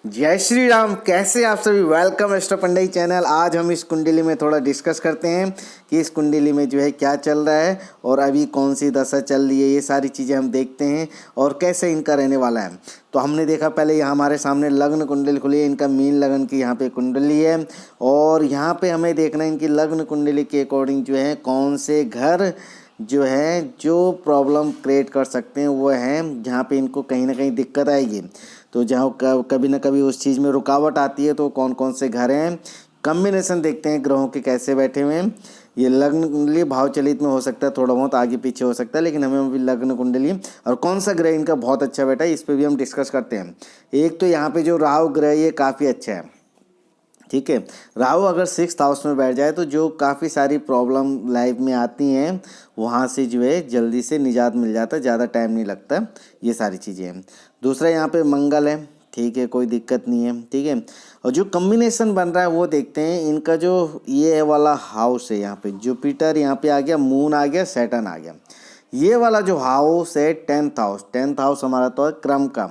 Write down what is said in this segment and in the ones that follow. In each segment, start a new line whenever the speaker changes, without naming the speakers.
जय श्री राम। कैसे आप सभी? वेलकम एस्ट्रो पंडित चैनल। आज हम इस कुंडली में थोड़ा डिस्कस करते हैं कि इस कुंडली में जो है क्या चल रहा है और अभी कौन सी दशा चल रही है। ये सारी चीज़ें हम देखते हैं और कैसे इनका रहने वाला है। तो हमने देखा पहले यहाँ हमारे सामने लग्न कुंडली खुली है। इनका मीन लगन की यहाँ पे कुंडली है और यहाँ पे हमें देखना है इनकी लग्न कुंडली के अकॉर्डिंग जो है कौन से घर जो है जो प्रॉब्लम क्रिएट कर सकते हैं वो हैं जहाँ पे इनको कहीं ना कहीं दिक्कत आएगी। तो जहाँ कभी ना कभी उस चीज़ में रुकावट आती है। तो कौन कौन से घर हैं, कम्बिनेशन देखते हैं ग्रहों के कैसे बैठे हुए हैं। ये लग्न कुंडली भाव चलित में हो सकता है, थोड़ा बहुत आगे पीछे हो सकता है, लेकिन हमें अभी लग्न कुंडली और कौन सा ग्रह इनका बहुत अच्छा बैठा है इस पर भी हम डिस्कस करते हैं। एक तो यहाँ पे जो राहु ग्रह ये काफ़ी अच्छा है, ठीक है। राहु अगर 6th हाउस में बैठ जाए तो जो काफ़ी सारी प्रॉब्लम लाइफ में आती हैं वहाँ से जो है जल्दी से निजात मिल जाता है, ज़्यादा टाइम नहीं लगता। ये सारी चीज़ें हैं। दूसरा यहाँ पे मंगल है, ठीक है, कोई दिक्कत नहीं है, ठीक है। और जो कम्बिनेशन बन रहा है वो देखते हैं। इनका जो ये वाला हाउस है, यहाँ पे जुपिटर यहाँ पे आ गया, मून आ गया, सैटर्न आ गया। ये वाला जो हाउस है 10th हाउस हमारा तो है क्रम का।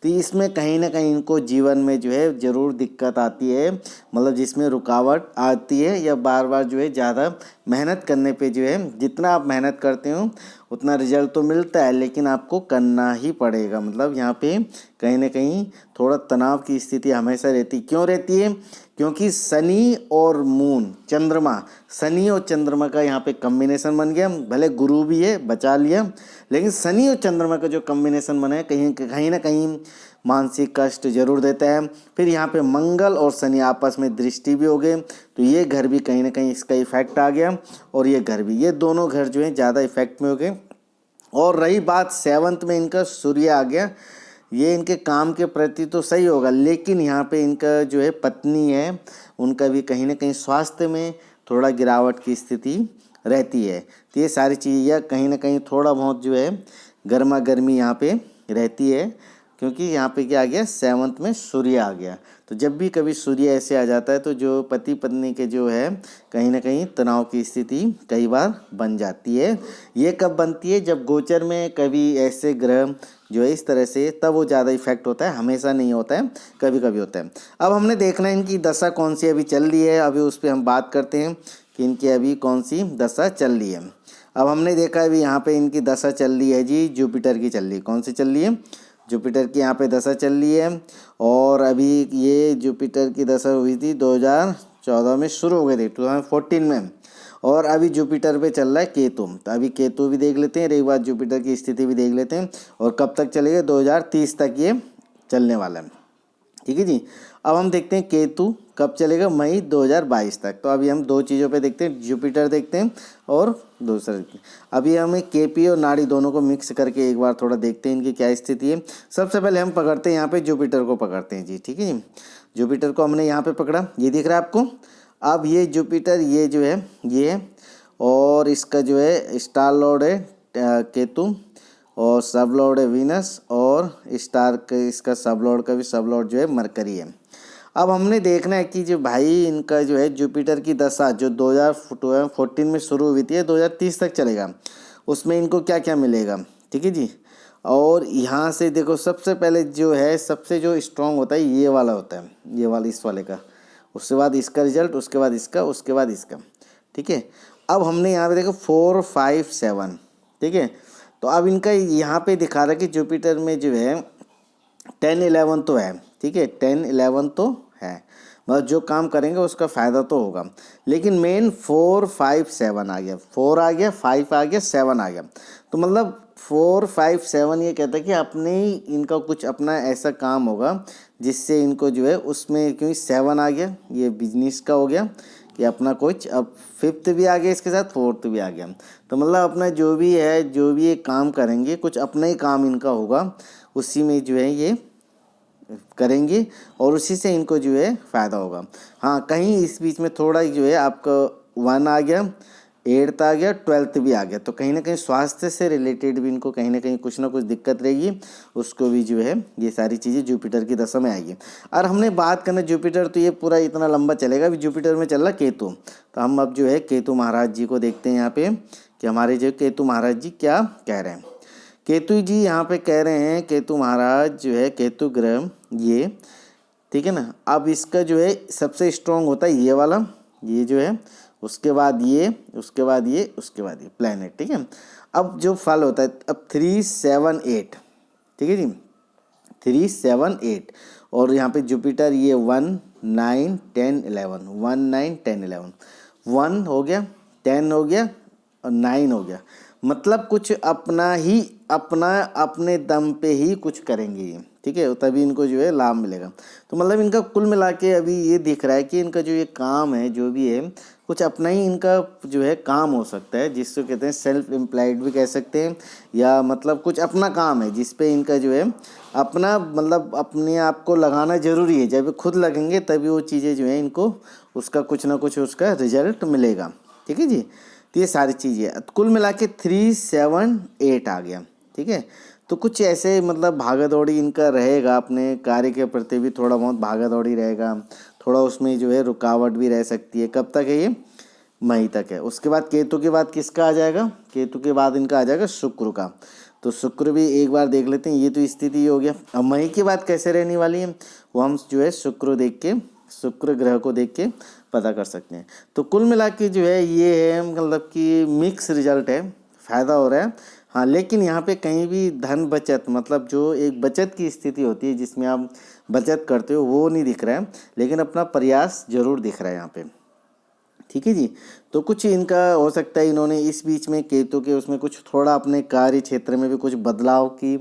तो इसमें कहीं ना कहीं इनको जीवन में जो है ज़रूर दिक्कत आती है, मतलब जिसमें रुकावट आती है या बार बार जो है ज़्यादा मेहनत करने पे जो है जितना आप मेहनत करते हो उतना रिजल्ट तो मिलता है, लेकिन आपको करना ही पड़ेगा। मतलब यहाँ पे कहीं ना कहीं थोड़ा तनाव की स्थिति हमेशा रहती। क्यों रहती है? क्योंकि शनि और मून, चंद्रमा, शनि और चंद्रमा का यहाँ पे कम्बिनेशन बन गया। भले गुरु भी है, बचा लिया, लेकिन शनि और चंद्रमा का जो कम्बिनेशन बना है कहीं ना कहीं मानसिक कष्ट जरूर देता है। फिर यहाँ पे मंगल और शनि आपस में दृष्टि भी हो गए, तो ये घर भी कहीं ना कहीं इसका इफेक्ट आ गया और ये घर भी, ये दोनों घर जो है ज़्यादा इफेक्ट में हो गए। और रही बात 7th में इनका सूर्य आ गया, ये इनके काम के प्रति तो सही होगा, लेकिन यहाँ पे इनका जो है पत्नी है उनका भी कहीं ना कहीं स्वास्थ्य में थोड़ा गिरावट की स्थिति रहती है। तो ये सारी चीज़ें कहीं ना कहीं थोड़ा बहुत जो है गर्मा गर्मी यहाँ पे रहती है, क्योंकि यहाँ पे क्या आ गया, 7th में सूर्य आ गया। तो जब भी कभी सूर्य ऐसे आ जाता है तो जो पति पत्नी के जो है कहीं ना कहीं तनाव की स्थिति कई बार बन जाती है। ये कब बनती है? जब गोचर में कभी ऐसे ग्रह जो है इस तरह से, तब वो ज़्यादा इफेक्ट होता है, हमेशा नहीं होता है, कभी कभी होता है। अब हमने देखना है इनकी दशा कौन सी अभी चल रही है, अभी उस पर हम बात करते हैं कि इनकी अभी कौन सी दशा चल रही है। अब हमने देखा अभी यहाँ पे इनकी दशा चल रही है जी, जुपिटर की चल रही है। कौन सी चल रही है? जुपिटर की यहाँ पे दशा चल रही है। और अभी ये जुपिटर की दशा हुई थी 2014 में शुरू हो गई थी, 2014 में। और अभी जुपिटर पे चल रहा है केतु। तो अभी केतु भी देख लेते हैं, एक बार जुपिटर की स्थिति भी देख लेते हैं। और कब तक चलेगा? 2030 तक ये चलने वाला है, ठीक है जी। अब हम देखते हैं केतु कब चलेगा, मई 2022 तक। तो अभी हम दो चीज़ों पे देखते हैं, जुपिटर देखते हैं और दूसरा देखते हैं। अभी हमें केपी और नाड़ी दोनों को मिक्स करके एक बार थोड़ा देखते हैं इनकी क्या स्थिति है। सबसे पहले हम पकड़ते हैं यहाँ पे जुपिटर को पकड़ते हैं जी, ठीक है जी। जुपिटर को हमने यहाँ पे पकड़ा, ये दिख रहा है आपको। अब ये जुपिटर ये जो है ये है, और इसका जो है स्टार लॉर्ड है केतु, और सब लॉर्ड है वीनस, और स्टार का इसका सब लॉर्ड का भी सब लॉर्ड जो है मरकरी है। अब हमने देखना है कि जो भाई इनका जो है जुपिटर की दशा जो 2014 में शुरू हुई थी 2030 तक चलेगा, उसमें इनको क्या क्या मिलेगा, ठीक है जी। और यहाँ से देखो, सबसे पहले जो है सबसे जो स्ट्रांग होता है ये वाला होता है, ये वाला इस वाले का, उसके बाद इसका रिजल्ट, उसके बाद इसका, उसके बाद इसका, ठीक है। अब हमने यहाँ पे देखो 4, 5, 7, ठीक है। तो अब इनका यहाँ पे दिखा रहा है कि जुपिटर में जो है 10, 11 तो है, ठीक है, 10, 11 तो है, मतलब जो काम करेंगे उसका फ़ायदा तो होगा। लेकिन मेन 4, 5, 7 आ गया, 4 आ गया, 5 आ गया, 7 आ गया। तो मतलब 4, 5, 7 ये कहता है कि अपने इनका कुछ अपना ऐसा काम होगा जिससे इनको जो है उसमें, क्योंकि 7 आ गया, ये बिजनेस का हो गया कि अपना कुछ, अब 5th भी आ गया इसके साथ, 4th भी आ गया। तो मतलब अपना जो भी है, जो भी ये काम करेंगे कुछ अपना ही काम इनका होगा, उसी में जो है ये करेंगे और उसी से इनको जो है फ़ायदा होगा। हाँ, कहीं इस बीच में थोड़ा जो है आपका 1 आ गया, 8th आ गया, 12th भी आ गया, तो कहीं ना कहीं स्वास्थ्य से रिलेटेड भी इनको कहीं ना कुछ दिक्कत रहेगी, उसको भी जो है ये सारी चीज़ें जुपिटर की दशा में आएगी। और हमने बात करना जुपिटर, तो ये पूरा इतना लंबा चलेगा। अभी जुपिटर में चल रहा केतु, तो हम अब जो है केतु महाराज जी को देखते हैं यहाँ पे कि हमारे जो केतु महाराज जी क्या कह रहे हैं। केतु जी यहाँ पे कह रहे हैं, केतु महाराज जो है केतु ग्रह ये ठीक है ना। अब इसका जो है सबसे स्ट्रॉन्ग होता है ये वाला, ये जो है, उसके बाद ये, उसके बाद ये, उसके बाद ये प्लैनेट, ठीक है। अब जो फल होता है, अब 3, 7, 8, ठीक है जी, 3, 7, 8, और यहाँ पे जुपिटर ये 1, 9, 10, 11, 1, 9, 10, 11, 1 हो गया, 10 हो गया और 9 हो गया। मतलब कुछ अपना ही, अपना अपने दम पे ही कुछ करेंगे ये, ठीक है, तभी इनको जो है लाभ मिलेगा। तो मतलब इनका कुल मिला के अभी ये दिख रहा है कि इनका जो ये काम है, जो भी है, कुछ अपना ही इनका जो है काम हो सकता है, जिसको कहते हैं सेल्फ एम्प्लॉयड भी कह सकते हैं, या मतलब कुछ अपना काम है जिस पे इनका जो है अपना, मतलब अपने आप को लगाना ज़रूरी है। जब खुद लगेंगे तभी वो चीज़ें जो है इनको उसका कुछ ना कुछ उसका रिजल्ट मिलेगा, ठीक है जी। तो ये सारी चीज़ें कुल मिला के 3, 7, 8 आ गया, ठीक है। तो कुछ ऐसे मतलब भागा दौड़ी इनका रहेगा, अपने कार्य के प्रति भी थोड़ा बहुत भागा दौड़ी रहेगा, थोड़ा उसमें जो है रुकावट भी रह सकती है। कब तक है ये? मई तक है। उसके बाद केतु के बाद किसका आ जाएगा? केतु के बाद इनका आ जाएगा शुक्र का। तो शुक्र भी एक बार देख लेते हैं, ये तो स्थिति हो गया। अब मई के बाद कैसे रहने वाली है वो हम जो है शुक्र देख के, शुक्र ग्रह को देख के पता कर सकते हैं। तो कुल मिला के जो है ये है, मतलब कि मिक्स रिजल्ट है, फ़ायदा हो रहा है। हाँ, लेकिन यहाँ पे कहीं भी धन बचत, मतलब जो एक बचत की स्थिति होती है जिसमें आप बचत करते हो, वो नहीं दिख रहा है, लेकिन अपना प्रयास जरूर दिख रहा है यहाँ पे, ठीक है जी। तो कुछ इनका हो सकता है इन्होंने इस बीच में केतु के उसमें कुछ थोड़ा अपने कार्य क्षेत्र में भी कुछ बदलाव की,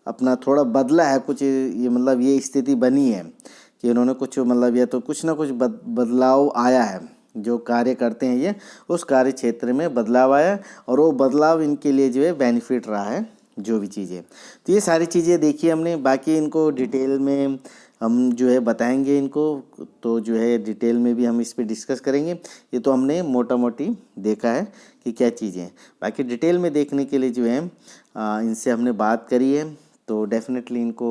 अपना थोड़ा बदला है कुछ, ये मतलब ये स्थिति बनी है कि इन्होंने कुछ मतलब या तो कुछ ना कुछ बदलाव आया है, जो कार्य करते हैं ये उस कार्य क्षेत्र में बदलाव आया, और वो बदलाव इनके लिए जो है बेनिफिट रहा है, जो भी चीज़ें। तो ये सारी चीज़ें देखी हमने, बाकी इनको डिटेल में हम जो है बताएंगे इनको, तो जो है डिटेल में भी हम इस पे डिस्कस करेंगे। ये तो हमने मोटा मोटी देखा है कि क्या चीज़ें हैं, बाकी डिटेल में देखने के लिए जो है इनसे हमने बात करी है। तो डेफिनेटली इनको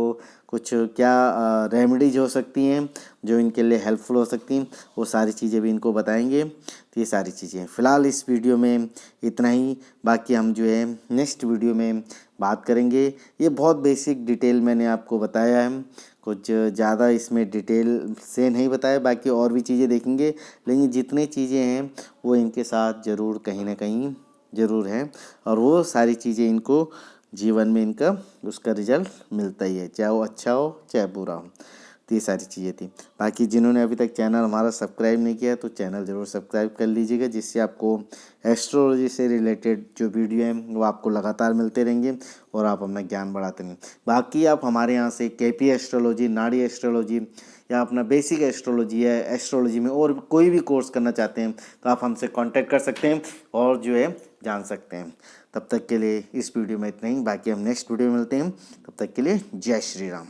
कुछ क्या रेमेडीज हो सकती हैं जो इनके लिए हेल्पफुल हो सकती हैं, वो सारी चीज़ें भी इनको बताएंगे। तो ये सारी चीज़ें फ़िलहाल इस वीडियो में इतना ही, बाकी हम जो है नेक्स्ट वीडियो में बात करेंगे। ये बहुत बेसिक डिटेल मैंने आपको बताया है, कुछ ज़्यादा इसमें डिटेल से नहीं बताया, बाकी और भी चीज़ें देखेंगे, लेकिन जितनी चीज़ें हैं वो इनके साथ ज़रूर कहीं ना कहीं ज़रूर हैं, और वो सारी चीज़ें इनको जीवन में इनका उसका रिजल्ट मिलता ही है, चाहे वो अच्छा हो चाहे बुरा हो। तो ये सारी चीज़ें थी। बाकी जिन्होंने अभी तक चैनल हमारा सब्सक्राइब नहीं किया तो चैनल ज़रूर सब्सक्राइब कर लीजिएगा, जिससे आपको एस्ट्रोलॉजी से रिलेटेड जो वीडियो हैं वो आपको लगातार मिलते रहेंगे और आप अपना ज्ञान बढ़ाते रहेंगे। बाकी आप हमारे यहाँ से केपी एस्ट्रोलॉजी, नाड़ी एस्ट्रोलॉजी या अपना बेसिक एस्ट्रोलॉजी है, एस्ट्रोलॉजी में और कोई भी कोर्स करना चाहते हैं तो आप हमसे कांटेक्ट कर सकते हैं और जो है जान सकते हैं। तब तक के लिए इस वीडियो में इतना ही, बाकी हम नेक्स्ट वीडियो में मिलते हैं। तब तक के लिए जय श्री राम।